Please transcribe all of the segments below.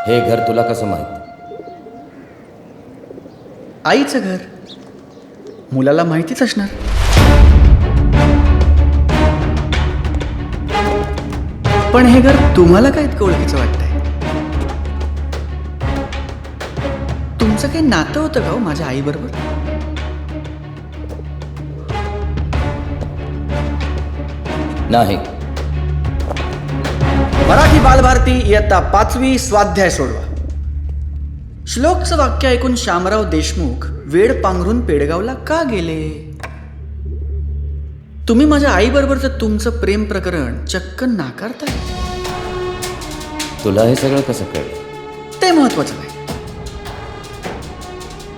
हे घर तुला कसं माहित? आईचं घर, मुलाला माहितीच असणार. पण हे घर तुम्हाला काय इतकं ओळखीचं वाटतंय? तुमचं काही नातं होतं का हो माझ्या आईबरोबर? नाही. मराठी बालभारती इयत्ता 5वी स्वाध्याय सोडवा. श्लोकचं वाक्य ऐकून शामराव देशमुख वेड पांघरून पेडगावला का गेले? तुम्ही माझ्या आईबरोबरचं तुमचं प्रेम प्रकरण चक्क नाकारताय. तुला हे सगळं कसं कळलं? ते महत्वाचं नाही,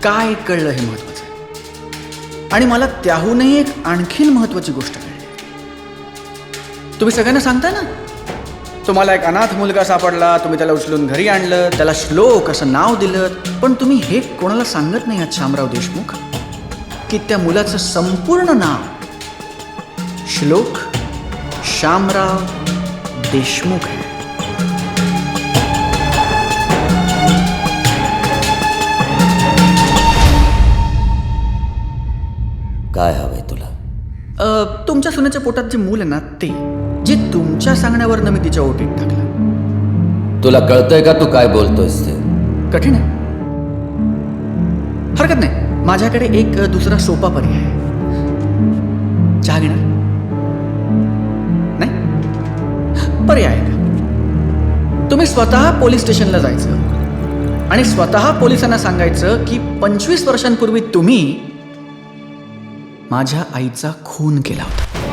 काय कळलं हे महत्वाचं आहे. आणि मला त्याहूनही एक आणखीन महत्वाची गोष्ट कळली. तुम्ही सगळ्यांना सांगता ना, तुम्हाला एक अनाथ मुलगा सापडला, तुम्ही त्याला उचलून घरी आणलं, त्याला श्लोक असं नाव दिलं, पण तुम्ही हे कोणाला सांगत नाही आहात शामराव देशमुख, की त्या मुलाचं संपूर्ण नाव श्लोक शामराव देशमुख आहे. काय हवंय तुला? तुमच्या सुनेच्या पोटात जे मूल आहे ना, ते जे तुमच्या सांगण्यावरनं मी तिच्या ओटीत टाकलं. तुला कळतंय का तू काय बोलतोयस ते? कठीण आहे, हरकत नाही. माझ्याकडे एक दुसरा सोपा पर्याय आहे. चहा घेणार नाही? पर्याय आहे का? तुम्ही स्वतः पोलीस स्टेशनला जायचं आणि स्वतः पोलिसांना सांगायचं की 25 वर्षांपूर्वी तुम्ही माझ्या आईचा खून केला होता.